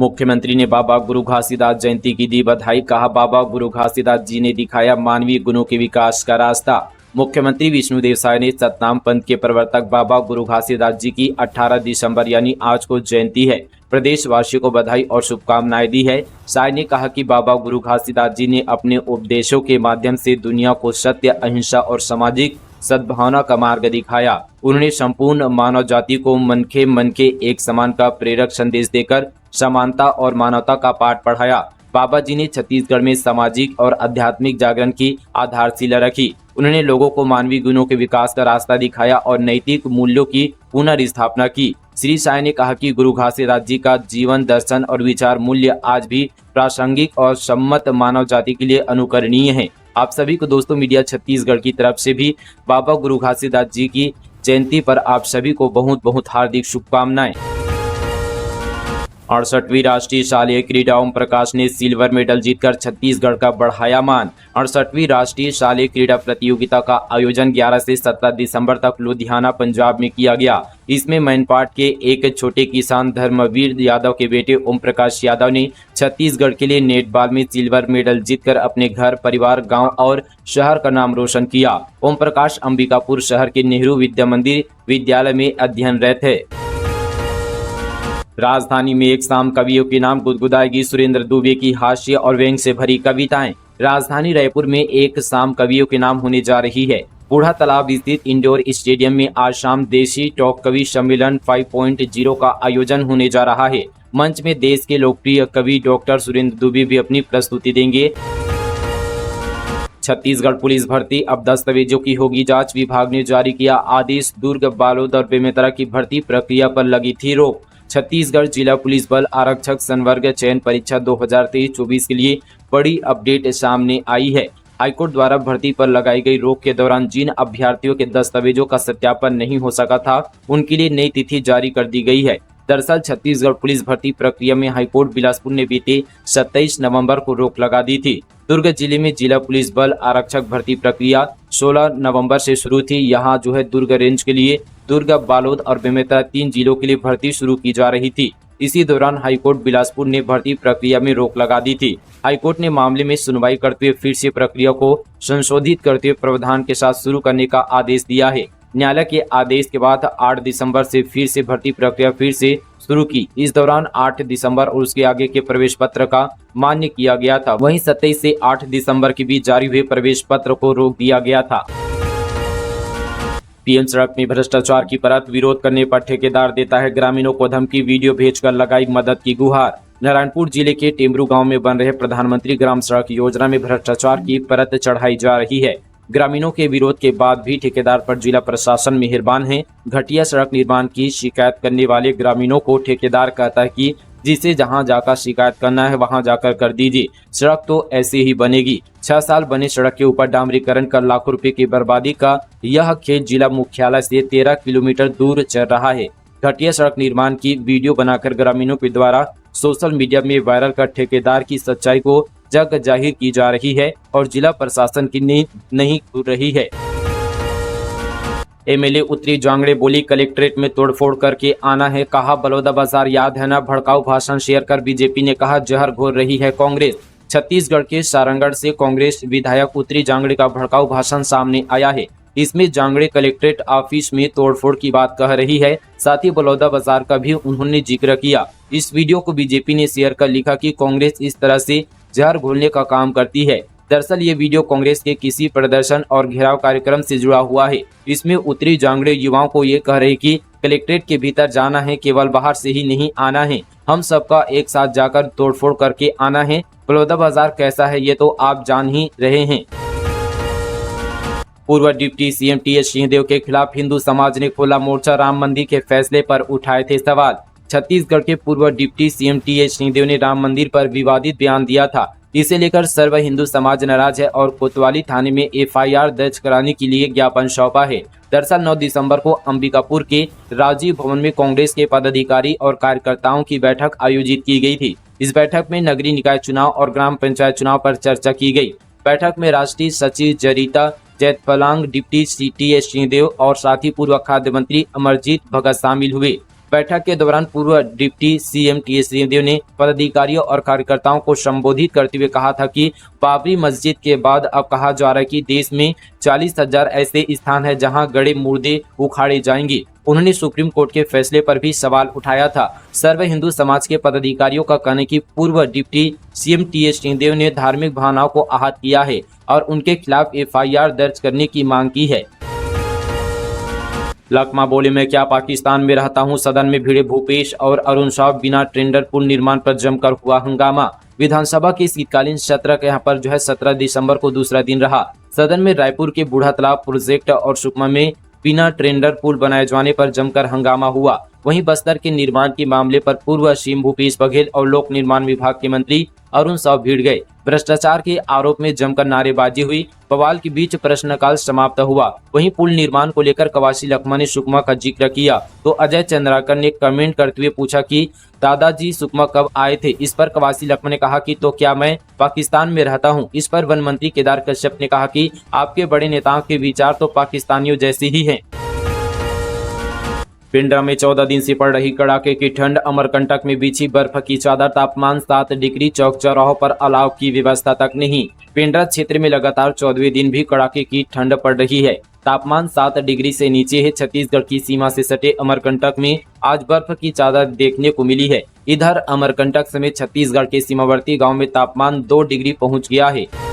मुख्यमंत्री ने बाबा गुरु घासीदास जयंती की दी बधाई। कहा, बाबा गुरु घासीदास जी ने दिखाया मानवीय गुणों के विकास का रास्ता। मुख्यमंत्री विष्णुदेव साय ने सतनाम पंथ के प्रवर्तक बाबा गुरु घासीदास जी की 18 दिसंबर यानी आज को जयंती है। प्रदेशवासियों को बधाई और शुभकामनाएं दी है। साय ने कहा कि बाबा गुरु घासीदास जी ने अपने उपदेशों के माध्यम से दुनिया को सत्य, अहिंसा और सामाजिक सद्भावना का मार्ग दिखाया। उन्होंने संपूर्ण मानव जाति को मन के एक समान का प्रेरक संदेश देकर समानता और मानवता का पाठ पढ़ाया। बाबा जी ने छत्तीसगढ़ में सामाजिक और आध्यात्मिक जागरण की आधारशिला रखी। उन्होंने लोगों को मानवीय गुणों के विकास का रास्ता दिखाया और नैतिक मूल्यों की पुनर्स्थापना की। श्री साय ने कहा कि गुरु घासीदास जी का जीवन दर्शन और विचार मूल्य आज भी प्रासंगिक और सम्मत मानव जाति के लिए अनुकरणीय है। आप सभी को दोस्तों मीडिया छत्तीसगढ़ की तरफ से भी बाबा गुरु घासीदास जी की जयंती पर आप सभी को बहुत बहुत हार्दिक शुभकामनाएं। 68वीं राष्ट्रीय शालेय क्रीडा ओम प्रकाश ने सिल्वर मेडल जीतकर छत्तीसगढ़ का बढ़ाया मान। 68वीं राष्ट्रीय शालेय क्रीडा प्रतियोगिता का आयोजन 11 से 17 दिसंबर तक लुधियाना पंजाब में किया गया। इसमें मैनपाट के एक छोटे किसान धर्मवीर यादव के बेटे ओम प्रकाश यादव ने छत्तीसगढ़ के लिए नेटबॉल में सिल्वर मेडल जीतकर अपने घर, परिवार, गांव और शहर का नाम रोशन किया। ओम प्रकाश अंबिकापुर शहर के नेहरू विद्या मंदिर विद्यालय में अध्ययनरत है। राजधानी में एक शाम कवियों के नाम गुदगुदाएगी सुरेंद्र दुबे की हास्य और व्यंग से भरी कविताएं। राजधानी रायपुर में एक शाम कवियों के नाम होने जा रही है। बूढ़ा तालाब स्थित इंडोर स्टेडियम में आज शाम देशी टॉक कवि सम्मेलन 5.0 का आयोजन होने जा रहा है। मंच में देश के लोकप्रिय कवि डॉक्टर सुरेंद्र दुबे भी अपनी प्रस्तुति देंगे। छत्तीसगढ़ पुलिस भर्ती अब दस्तावेजों की होगी जांच। विभाग ने जारी किया आदेश। दुर्ग, बालोद और बेमेतरा की भर्ती प्रक्रिया पर लगी थी रोक। छत्तीसगढ़ जिला पुलिस बल आरक्षक संवर्ग चयन परीक्षा 2023-24 के लिए बड़ी अपडेट सामने आई है। हाईकोर्ट द्वारा भर्ती पर लगाई गई रोक के दौरान जिन अभ्यर्थियों के दस्तावेजों का सत्यापन नहीं हो सका था, उनके लिए नई तिथि जारी कर दी गई है। दरअसल छत्तीसगढ़ पुलिस भर्ती प्रक्रिया में हाईकोर्ट बिलासपुर ने बीते 27 नवंबर को रोक लगा दी थी। दुर्ग जिले में जिला पुलिस बल आरक्षक भर्ती प्रक्रिया 16 नवंबर से शुरू थी। यहाँ जो है दुर्ग रेंज के लिए दुर्ग, बालोद और बेमेतरा 3 जिलों के लिए भर्ती शुरू की जा रही थी। इसी दौरान हाईकोर्ट बिलासपुर ने भर्ती प्रक्रिया में रोक लगा दी थी। हाईकोर्ट ने मामले में सुनवाई करते हुए फिर से प्रक्रिया को संशोधित करते हुए प्रावधान के साथ शुरू करने का आदेश दिया है। न्यायालय के आदेश के बाद 8 दिसंबर से फिर से भर्ती प्रक्रिया फिर से शुरू की। इस दौरान 8 दिसंबर और उसके आगे के प्रवेश पत्र का मान्य किया गया था। वहीं 27 से 8 दिसंबर के बीच जारी हुए प्रवेश पत्र को रोक दिया गया था। पीएम सड़क में भ्रष्टाचार की परत, विरोध करने पर ठेकेदार देता है ग्रामीणों को धमकी, वीडियो भेजकर लगाई मदद की गुहार। नारायणपुर जिले के टेमरू गांव में बन रहे प्रधानमंत्री ग्राम सड़क योजना में भ्रष्टाचार की परत चढ़ाई जा रही है। ग्रामीणों के विरोध के बाद भी ठेकेदार पर जिला प्रशासन मेहरबान है। घटिया सड़क निर्माण की शिकायत करने वाले ग्रामीणों को ठेकेदार कहता है कि जिसे जहां जाकर शिकायत करना है वहां जाकर कर दीजिए, सड़क तो ऐसे ही बनेगी। 6 साल बने सड़क के ऊपर डामरीकरण कर लाखों रुपए की बर्बादी का यह खेत जिला मुख्यालय से 13 किलोमीटर दूर चल रहा है। घटिया सड़क निर्माण की वीडियो बनाकर ग्रामीणों के द्वारा सोशल मीडिया में वायरल कर ठेकेदार की सच्चाई को जग जाहिर की जा रही है और जिला प्रशासन की नींद नहीं खुल रही है। एमएलए उत्तरी जांगड़े बोली, कलेक्ट्रेट में तोड़फोड़ करके आना है। कहा, बलौदाबाजार याद है ना। भड़काऊ भाषण शेयर कर बीजेपी ने कहा जहर घोल रही है कांग्रेस। छत्तीसगढ़ के सारंगढ़ से कांग्रेस विधायक उत्तरी जांगड़े का भड़काऊ भाषण सामने आया है। इसमें जांगड़े कलेक्ट्रेट ऑफिस में तोड़फोड़ की बात कह रही है। साथ ही बलौदाबाजार का भी उन्होंने जिक्र किया। इस वीडियो को बीजेपी ने शेयर कर लिखा कि कांग्रेस इस तरह से जहर घोलने का काम करती है। दरअसल ये वीडियो कांग्रेस के किसी प्रदर्शन और घेराव कार्यक्रम से जुड़ा हुआ है। इसमें उत्तरी जांगड़े युवाओं को ये कह रहे कि कलेक्ट्रेट के भीतर जाना है, केवल बाहर से ही नहीं आना है। हम सबका एक साथ जाकर तोड़फोड़ करके आना है। बलौदाबाजार कैसा है ये तो आप जान ही रहे हैं। पूर्व डिप्टी सीएम टीएस सिंहदेव के खिलाफ हिंदू समाज ने खोला मोर्चा। राम मंदिर के फैसले पर उठाए थे सवाल। छत्तीसगढ़ के पूर्व डिप्टी सीएम टीएस सिंहदेव ने राम मंदिर पर विवादित बयान दिया था। इसे लेकर सर्व हिंदू समाज नाराज है और कोतवाली थाने में एफआईआर दर्ज कराने के लिए ज्ञापन सौंपा है। दरअसल 9 दिसंबर को अंबिकापुर के राजीव भवन में कांग्रेस के पदाधिकारी और कार्यकर्ताओं की बैठक आयोजित की गई थी। इस बैठक में नगरीय निकाय चुनाव और ग्राम पंचायत चुनाव पर चर्चा की गई। बैठक में राष्ट्रीय सचिव जरीता जैतफलांग, डिप्टी टीएस सिंहदेव और साथ ही पूर्व खाद्य मंत्री अमरजीत भगत शामिल हुए। बैठक के दौरान पूर्व डिप्टी सीएम टी.एस. सिंहदेव ने पदाधिकारियों और कार्यकर्ताओं को संबोधित करते हुए कहा था कि बाबरी मस्जिद के बाद अब कहा जा रहा है कि देश में 40,000 ऐसे स्थान है जहां गड़े मुर्दे उखाड़े जाएंगे। उन्होंने सुप्रीम कोर्ट के फैसले पर भी सवाल उठाया था। सर्व हिंदू समाज के पदाधिकारियों का कहना है कि पूर्व डिप्टी सीएम टी.एस. सिंहदेव ने धार्मिक भावनाओं को आहत किया है और उनके खिलाफ एफआईआर दर्ज करने की मांग की है। लखमा बोले, मैं क्या पाकिस्तान में रहता हूं। सदन में भिड़े भूपेश और अरुण साव, बिना टेंडर पुल निर्माण पर जमकर हुआ हंगामा। विधानसभा के शीतकालीन सत्र के यहाँ पर 17 दिसंबर को दूसरा दिन रहा। सदन में रायपुर के बूढ़ा तालाब प्रोजेक्ट और सुकमा में बिना टेंडर पुल बनाए जाने पर जमकर हंगामा हुआ। वहीं बस्तर के निर्माण के मामले पर पूर्व सीएम भूपेश बघेल और लोक निर्माण विभाग के मंत्री अरुण साव भिड़ गए। भ्रष्टाचार के आरोप में जमकर नारेबाजी हुई। बवाल के बीच प्रश्नकाल समाप्त हुआ। वहीं पुल निर्माण को लेकर कवासी लखमा ने सुकमा का जिक्र किया तो अजय चंद्राकर ने कमेंट करते हुए पूछा कि दादाजी सुकमा कब आए थे। इस पर कवासी लखमा ने कहा कि तो क्या मैं पाकिस्तान में रहता हूं। इस पर वन मंत्री केदार कश्यप ने कहा कि आपके बड़े नेताओं के विचार तो पाकिस्तानियों जैसे ही हैं। पिंडरा में 14 दिन से पड़ रही कड़ाके की ठंड, अमरकंटक में बिछी बर्फ की चादर, तापमान 7 डिग्री, चौक चौराहों पर अलाव की व्यवस्था तक नहीं। पिंडरा क्षेत्र में लगातार 14वें दिन भी कड़ाके की ठंड पड़ रही है। तापमान 7 डिग्री से नीचे है। छत्तीसगढ़ की सीमा से सटे अमरकंटक में आज बर्फ की चादर देखने को मिली है। इधर अमरकंटक समेत छत्तीसगढ़ के सीमावर्ती गाँव में तापमान 2 डिग्री पहुँच गया है।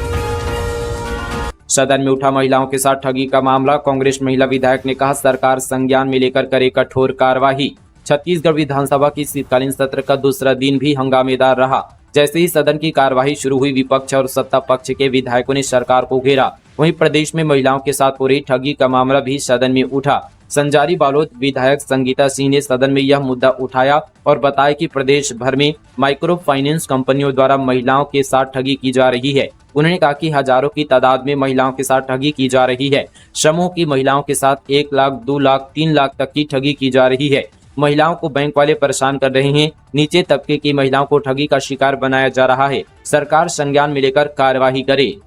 सदन में उठा महिलाओं के साथ ठगी का मामला, कांग्रेस महिला विधायक ने कहा सरकार संज्ञान में लेकर करे कठोर कार्रवाई। छत्तीसगढ़ विधानसभा की शीतकालीन सत्र का दूसरा दिन भी हंगामेदार रहा। जैसे ही सदन की कार्यवाही शुरू हुई, विपक्ष और सत्ता पक्ष के विधायकों ने सरकार को घेरा। वहीं प्रदेश में महिलाओं के साथ हो रही ठगी का मामला भी सदन में उठा। संजारी बालोद विधायक संगीता सिंह ने सदन में यह मुद्दा उठाया और बताया कि प्रदेश भर में माइक्रो फाइनेंस कंपनियों द्वारा महिलाओं के साथ ठगी की जा रही है। उन्होंने कहा कि हजारों की तादाद में महिलाओं के साथ ठगी की जा रही है। समूह की महिलाओं के साथ 1 लाख, 2 लाख, 3 लाख तक की ठगी की जा रही है। महिलाओं को बैंक वाले परेशान कर रहे हैं। नीचे तबके की महिलाओं को ठगी का शिकार बनाया जा रहा है। सरकार संज्ञान में लेकर कार्यवाही करे।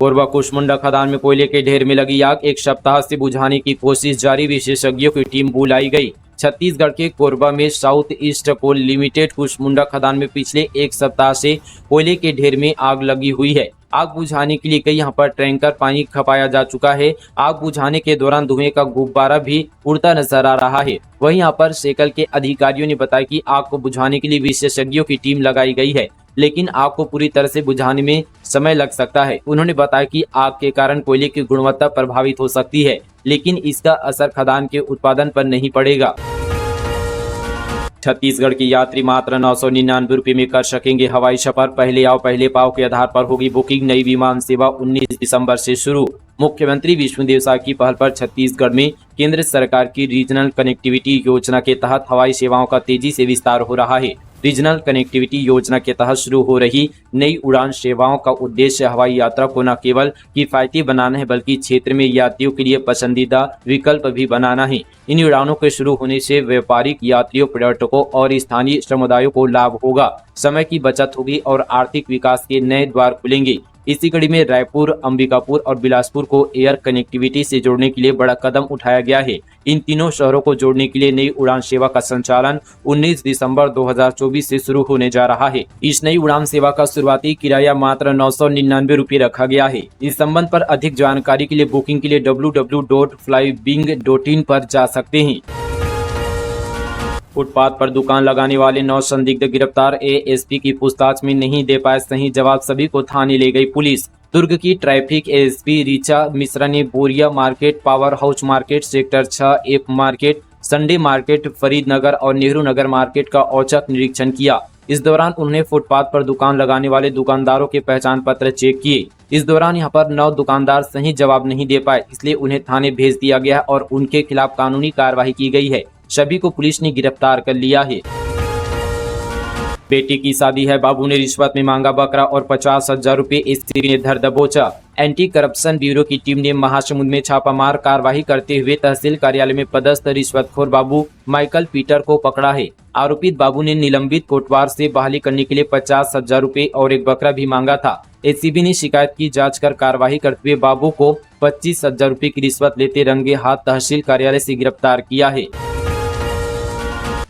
कोरबा कुशमुंडा खदान में कोयले के ढेर में लगी आग, 1 सप्ताह से बुझाने की कोशिश जारी। विशेषज्ञों की टीम बुलाई गई। छत्तीसगढ़ के कोरबा में साउथ ईस्ट कोल लिमिटेड कुशमुंडा खदान में पिछले 1 सप्ताह से कोयले के ढेर में आग लगी हुई है। आग बुझाने के लिए कई यहाँ पर टैंकर पानी खपाया जा चुका है। आग बुझाने के दौरान धुएं का गुब्बारा भी उड़ता नजर आ रहा है। वहीं यहाँ पर सेकल के अधिकारियों ने बताया कि आग को बुझाने के लिए विशेषज्ञों की टीम लगाई गई है, लेकिन आग को पूरी तरह से बुझाने में समय लग सकता है। उन्होंने बताया कि आग के कारण कोयले की गुणवत्ता प्रभावित हो सकती है, लेकिन इसका असर खदान के उत्पादन पर नहीं पड़ेगा। छत्तीसगढ़ की यात्री मात्र 999 रुपये में कर सकेंगे हवाई सफर। पहले आओ पहले पाओ के आधार पर होगी बुकिंग। नई विमान सेवा 19 दिसंबर से शुरू। मुख्यमंत्री विष्णुदेव साय की पहल पर छत्तीसगढ़ में केंद्र सरकार की रीजनल कनेक्टिविटी योजना के तहत हवाई सेवाओं का तेजी से विस्तार हो रहा है। रीजनल कनेक्टिविटी योजना के तहत शुरू हो रही नई उड़ान सेवाओं का उद्देश्य हवाई यात्रा को न केवल किफायती बनाना है, बल्कि क्षेत्र में यात्रियों के लिए पसंदीदा विकल्प भी बनाना है। इन उड़ानों के शुरू होने से व्यापारिक यात्रियों, पर्यटकों और स्थानीय समुदायों को लाभ होगा, समय की बचत होगी और आर्थिक विकास के नए द्वार खुलेंगे। इसी कड़ी में रायपुर, अंबिकापुर और बिलासपुर को एयर कनेक्टिविटी से जोड़ने के लिए बड़ा कदम उठाया गया है। इन तीनों शहरों को जोड़ने के लिए नई उड़ान सेवा का संचालन 19 दिसंबर 2024 से शुरू होने जा रहा है। इस नई उड़ान सेवा का शुरुआती किराया मात्र 999 रुपये रखा गया है। इस संबंध पर अधिक जानकारी के लिए बुकिंग के लिए www.flybing.in पर जा सकते हैं। फुटपाथ पर दुकान लगाने वाले 9 संदिग्ध गिरफ्तार। एएसपी की पूछताछ में नहीं दे पाए सही जवाब, सभी को थाने ले गई पुलिस। दुर्ग की ट्रैफिक एएसपी ऋचा मिश्रा ने बोरिया market, power house market, sector 6 F market, Sunday market, Faridnagar और नेहरू नगर मार्केट का औचक निरीक्षण किया। इस दौरान उन्होंने फुटपाथ पर दुकान लगाने वाले दुकानदारों के पहचान पत्र चेक किए। इस दौरान यहां पर 9 दुकानदार सही जवाब नहीं दे पाए, इसलिए उन्हें थाने भेज दिया गया और उनके खिलाफ कानूनी कार्रवाई की गई है। सभी को पुलिस ने गिरफ्तार कर लिया है। बेटी की शादी है, बाबू ने रिश्वत में मांगा बकरा और 50,000 रुपये, एसीबी ने धर दबोचा। एंटी करप्शन ब्यूरो की टीम ने महासमुंद में छापामार कार्रवाई करते हुए तहसील कार्यालय में पदस्थ रिश्वतखोर बाबू माइकल पीटर को पकड़ा है। आरोपित बाबू ने निलंबित कोटवार से बहाली करने के लिए 50,000 रुपये और एक बकरा भी मांगा था। एसीबी ने शिकायत की जांच कर कार्रवाई करते हुए बाबू को 25,000 रुपये की रिश्वत लेते रंगे हाथ तहसील कार्यालय से गिरफ्तार किया है।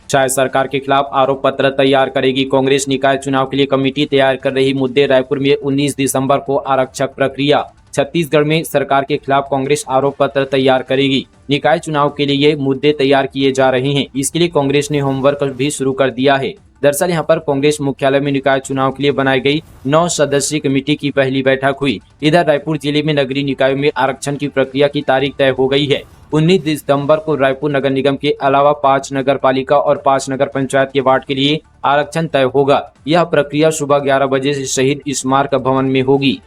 शायद सरकार के खिलाफ आरोप पत्र तैयार करेगी कांग्रेस। निकाय चुनाव के लिए कमेटी तैयार कर रही मुद्दे। रायपुर में 19 दिसंबर को आरक्षक प्रक्रिया। छत्तीसगढ़ में सरकार के खिलाफ कांग्रेस आरोप पत्र तैयार करेगी। निकाय चुनाव के लिए ये मुद्दे तैयार किए जा रहे हैं। इसके लिए कांग्रेस ने होमवर्क भी शुरू कर दिया है। दरअसल यहां पर कांग्रेस मुख्यालय में निकाय चुनाव के लिए बनाई गई 9 सदस्यीय कमेटी की पहली बैठक हुई। इधर रायपुर जिले में नगरीय निकायों में आरक्षण की प्रक्रिया की तारीख तय हो गई है। 19 दिसंबर को रायपुर नगर निगम के अलावा 5 नगर पालिका और 5 नगर पंचायत के वार्ड के लिए आरक्षण तय होगा। यह प्रक्रिया सुबह 11 बजे से शहीद स्मारक भवन में होगी।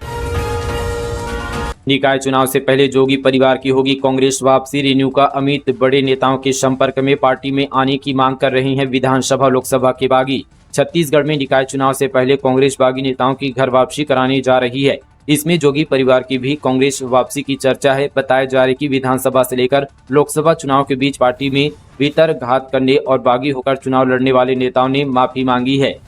निकाय चुनाव से पहले जोगी परिवार की होगी कांग्रेस वापसी। रेन्यू का अमित बड़े नेताओं के संपर्क में पार्टी में आने की मांग कर रहे हैं विधानसभा लोकसभा के बागी। छत्तीसगढ़ में निकाय चुनाव से पहले कांग्रेस बागी नेताओं की घर वापसी कराने जा रही है। इसमें जोगी परिवार की भी कांग्रेस वापसी की चर्चा है। बताया जा रहा है कि विधानसभा से लेकर लोकसभा चुनाव के बीच पार्टी में भीतर घात करने और बागी होकर चुनाव लड़ने वाले नेताओं ने माफी मांगी है।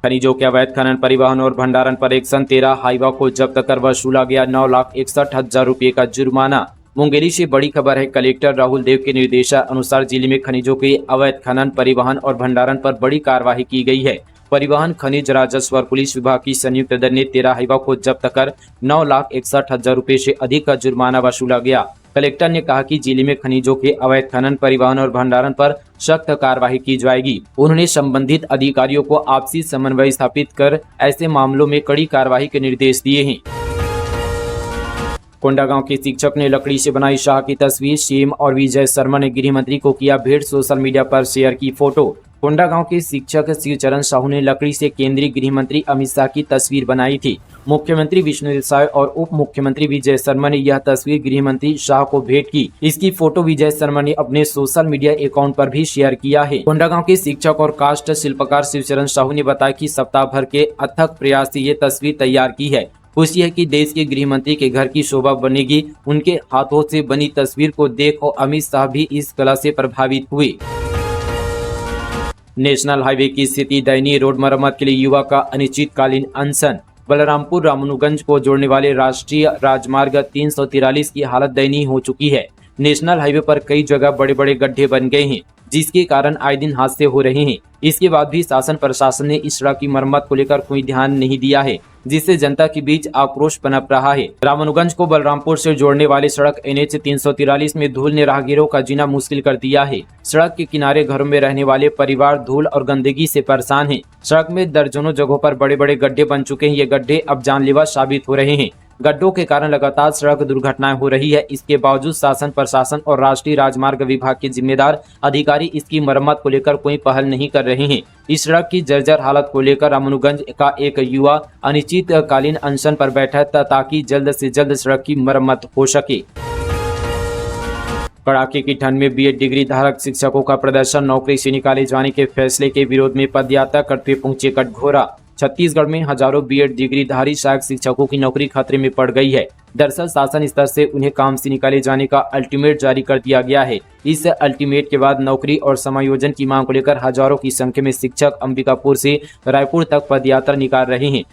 खनिजों के अवैध खनन, परिवहन और भंडारण पर 113 हाईवा को जब्त कर वसूला गया 9,61,000 रुपये का जुर्माना। मुंगेली से बड़ी खबर है। कलेक्टर राहुल देव के निर्देशानुसार जिले में खनिजों के अवैध खनन, परिवहन और भंडारण पर बड़ी कार्रवाई की गई है। परिवहन, खनिज राजस्व और पुलिस विभाग की संयुक्त दल ने 13 हाईवा को जब्त कर 9,61,000 रुपये से अधिक का जुर्माना वसूला गया। कलेक्टर ने कहा कि जिले में खनिजों के अवैध खनन, परिवहन और भंडारण पर सख्त कार्रवाई की जाएगी। उन्होंने संबंधित अधिकारियों को आपसी समन्वय स्थापित कर ऐसे मामलों में कड़ी कार्रवाई के निर्देश दिए हैं। कोंडागांव के शिक्षक ने लकड़ी से बनाई शाह की तस्वीर। सीएम और विजय शर्मा ने गृह मंत्री को किया भेंट। सोशल मीडिया पर शेयर की फोटो। कोंडागांव के शिक्षक शिवचरण साहू ने लकड़ी से केंद्रीय गृह मंत्री अमित शाह की तस्वीर बनाई थी। मुख्यमंत्री विष्णुदेव साय और उप मुख्यमंत्री विजय शर्मा ने यह तस्वीर गृह मंत्री शाह को भेंट की। इसकी फोटो विजय शर्मा ने अपने सोशल मीडिया अकाउंट पर भी शेयर किया है। कोंडागांव के शिक्षक और काष्ठ शिल्पकार शिवचरण साहू ने बताया कि सप्ताह भर के अथक प्रयास से ये तस्वीर तैयार की है। खुशी है कि देश के गृह मंत्री के घर की शोभा बनेगी। उनके हाथों से बनी तस्वीर को देख अमित शाह भी इस कला से प्रभावित हुए। नेशनल हाईवे की स्थिति दयनीय। रोड मरम्मत के लिए युवा का अनिश्चितकालीन अनशन। बलरामपुर रामानुगंज को जोड़ने वाले राष्ट्रीय राजमार्ग 343 की हालत दयनीय हो चुकी है। नेशनल हाईवे पर कई जगह बड़े बड़े गड्ढे बन गए हैं, जिसके कारण आए दिन हादसे हो रहे हैं। इसके बाद भी शासन प्रशासन ने इस सड़क की मरम्मत को लेकर कोई ध्यान नहीं दिया है, जिससे जनता के बीच आक्रोश पनप रहा है। रामानुगंज को बलरामपुर से जोड़ने वाली सड़क NH 343 में धूल ने राहगीरों का जीना मुश्किल कर दिया है। सड़क के किनारे घरों में रहने वाले परिवार धूल और गंदगी से परेशान हैं। सड़क में दर्जनों जगहों पर बड़े बड़े गड्ढे बन चुके हैं। ये गड्ढे अब जानलेवा साबित हो रहे हैं। गड्ढों के कारण लगातार सड़क दुर्घटनाएं हो रही है। इसके बावजूद शासन प्रशासन और राष्ट्रीय राजमार्ग विभाग के जिम्मेदार अधिकारी इसकी मरम्मत को लेकर कोई पहल नहीं कर रहे हैं। इस सड़क की जर्जर हालत को लेकर रामानुगंज का एक युवा अनिश्चितकालीन अनशन पर बैठा है ताकि जल्द से जल्द सड़क की मरम्मत हो सके। कड़ाके की ठंड में बीएड डिग्री धारक शिक्षकों का प्रदर्शन। नौकरी से निकाले जाने के फैसले के विरोध में पदयात्रा करते पहुंचे कटघोरा। छत्तीसगढ़ में हजारों बीएड डिग्रीधारी सहायक शिक्षकों की नौकरी खतरे में पड़ गई है। दरअसल शासन स्तर से उन्हें काम से निकाले जाने का अल्टीमेट जारी कर दिया गया है। इस अल्टीमेट के बाद नौकरी और समायोजन की मांग को लेकर हजारों की संख्या में शिक्षक अंबिकापुर से रायपुर तक पदयात्रा निकाल रहे हैं।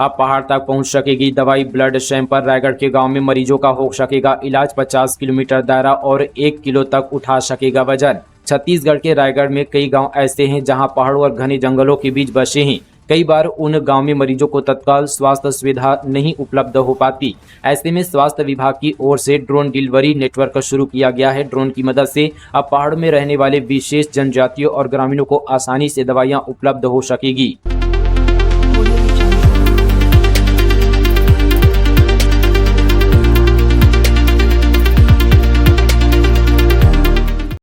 अब पहाड़ तक पहुंच सकेगी दवाई। Blood sample. रायगढ़ के गांव में मरीजों का हो सकेगा इलाज। 50 किलोमीटर दायरा और 1 किलो तक उठा सकेगा वजन। छत्तीसगढ़ के रायगढ़ में कई गांव ऐसे हैं जहां पहाड़ों और घने जंगलों के बीच बसे हैं। कई बार उन गांव में मरीजों को तत्काल स्वास्थ्य सुविधा नहीं उपलब्ध हो पाती। ऐसे में स्वास्थ्य विभाग की ओर से ड्रोन डिलीवरी नेटवर्क शुरू किया गया है। ड्रोन की मदद से अब पहाड़ों में रहने वाले विशेष जनजातियों और ग्रामीणों को आसानी से दवाइयां उपलब्ध हो सकेगी।